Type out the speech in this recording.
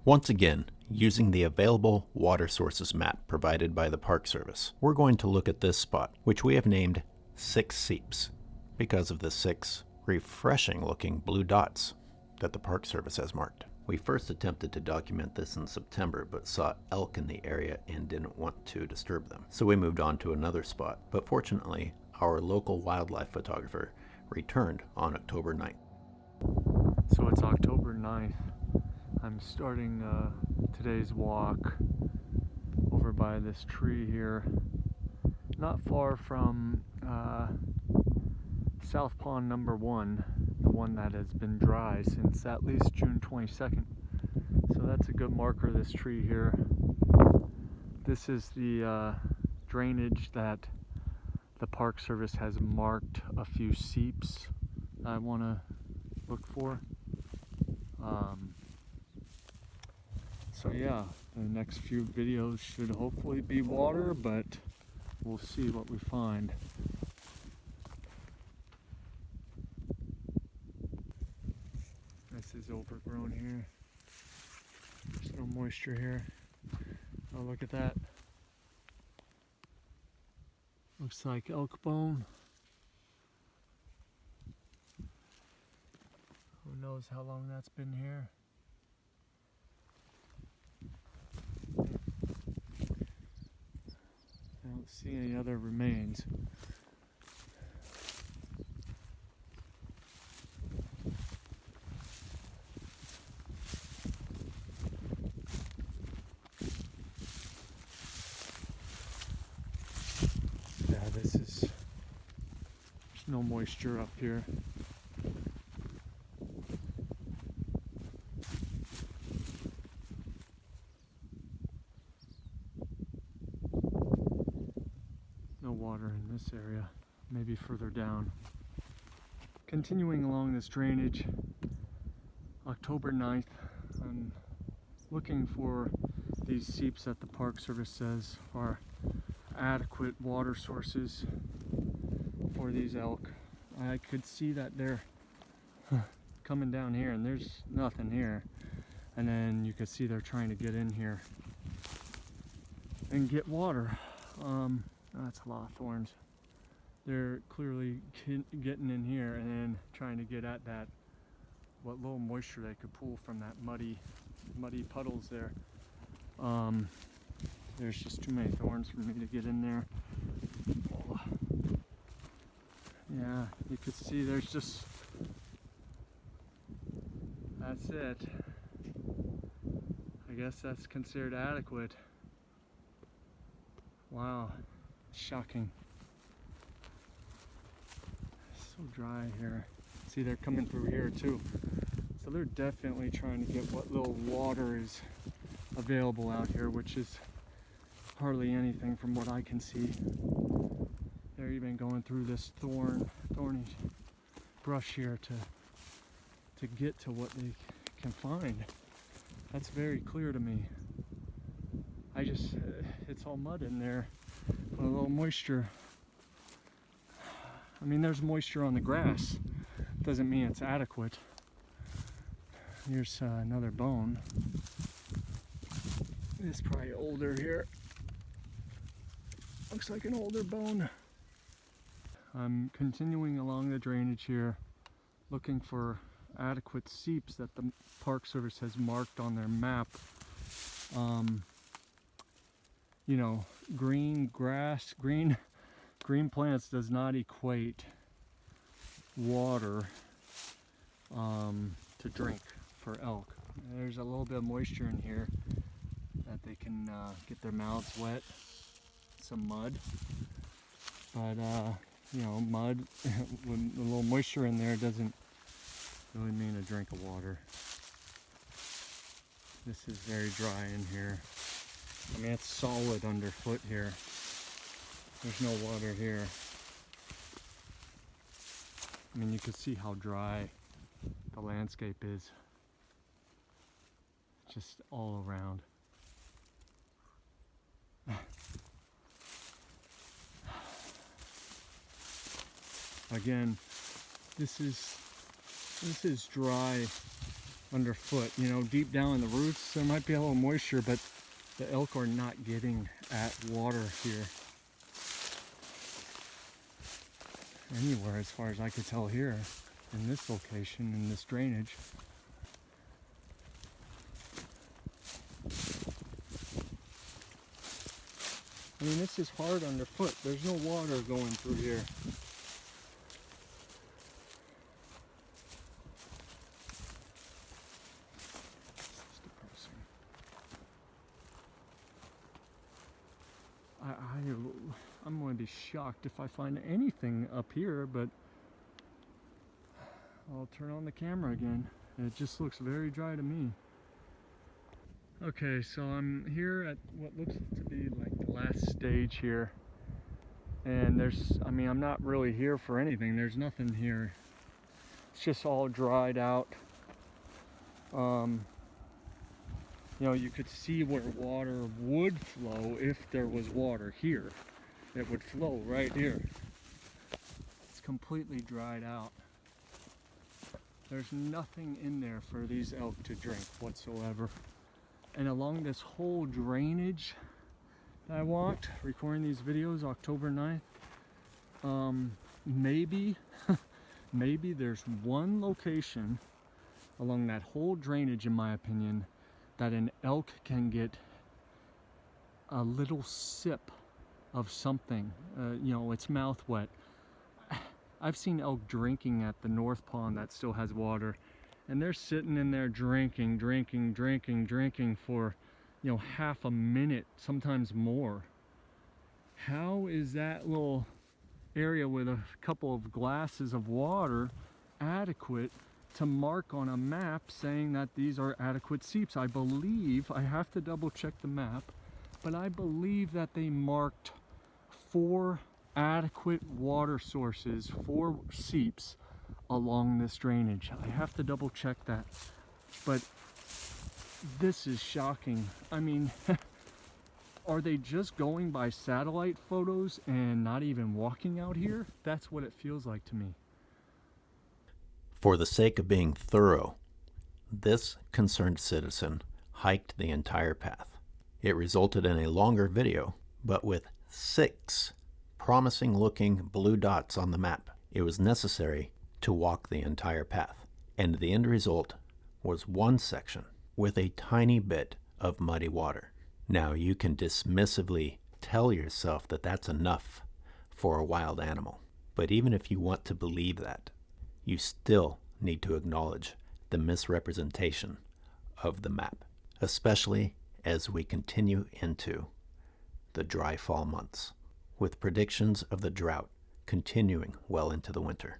Once again, using the available water sources map provided by the Park Service, we're going to look at this spot, which we have named 6 Seeps, because of the 6 refreshing looking blue dots that the Park Service has marked. We first attempted to document this in September, but saw elk in the area and didn't want to disturb them. So we moved on to another spot, but fortunately, our local wildlife photographer returned on October 9th. So it's October 9th. I'm starting today's walk over by this tree here, not far from South Pond number 1, the one that has been dry since at least June 22nd. So that's a good marker, this tree here. This is the drainage that the Park Service has marked a few seeps I want to look for. So yeah, the next few videos should hopefully be water, but we'll see what we find. This is overgrown here. There's no moisture here. Oh, look at that. Looks like elk bone. Who knows how long that's been here. I don't see any other remains. Yeah, there's no moisture up here. No water in this area, maybe further down. Continuing along this drainage, October 9th, I'm looking for these seeps that the Park Service says are adequate water sources for these elk. I could see that they're coming down here and there's nothing here, and then you could see they're trying to get in here and get water. That's a lot of thorns. They're clearly getting in here and then trying to get at that, what little moisture they could pull from that muddy puddles there. There's just too many thorns for me to get in there. Oh. Yeah, you could see there's just, that's it. I guess that's considered adequate. Wow, shocking. So dry here. See, they're coming through here too. So they're definitely trying to get what little water is available out here, which is hardly anything from what I can see. They're even going through this thorny brush here to get to what they can find. That's very clear to me. It's all mud in there with a little moisture. I mean, there's moisture on the grass. Doesn't mean it's adequate. Here's another bone. It's probably older here. Looks like an older bone. I'm continuing along the drainage here, looking for adequate seeps that the Park Service has marked on their map. You know, green grass, green plants does not equate water to drink for elk. There's a little bit of moisture in here that they can get their mouths wet. Some mud, but you know, mud with a little moisture in there doesn't really mean a drink of water. This is very dry in here. I mean, it's solid underfoot here. There's no water here. I mean, you can see how dry the landscape is. Just all around. Again, this is dry underfoot. You know, deep down in the roots, there might be a little moisture, but the elk are not getting at water here. Anywhere, as far as I could tell here, in this location, in this drainage. I mean, this is hard underfoot. There's no water going through here. It's depressing. I'm going to be shocked if I find anything up here, but I'll turn on the camera again. It just looks very dry to me. Okay, so I'm here at what looks to be like the last stage here. And I'm not really here for anything. There's nothing here. It's just all dried out. You know, you could see where water would flow if there was water here. It would flow right here. It's completely dried out. There's nothing in there for these elk to drink whatsoever. And along this whole drainage that I walked, recording these videos October 9th, maybe there's one location along that whole drainage, in my opinion, that an elk can get a little sip of something. You know, its mouth wet. I've seen elk drinking at the North Pond that still has water, and they're sitting in there drinking for, you know, half a minute, sometimes more. How is that little area with a couple of glasses of water adequate to mark on a map saying that these are adequate seeps? I believe, I have to double check the map, but I believe that they marked 4 adequate water sources for seeps along this drainage. I have to double check that, but this is shocking. I mean, are they just going by satellite photos and not even walking out here? That's what it feels like to me. For the sake of being thorough, this concerned citizen hiked the entire path. It resulted in a longer video, but with 6 promising looking blue dots on the map. It was necessary to walk the entire path, and the end result was one section with a tiny bit of muddy water. Now you can dismissively tell yourself that that's enough for a wild animal, but even if you want to believe that, you still need to acknowledge the misrepresentation of the map, especially as we continue into the dry fall months, with predictions of the drought continuing well into the winter.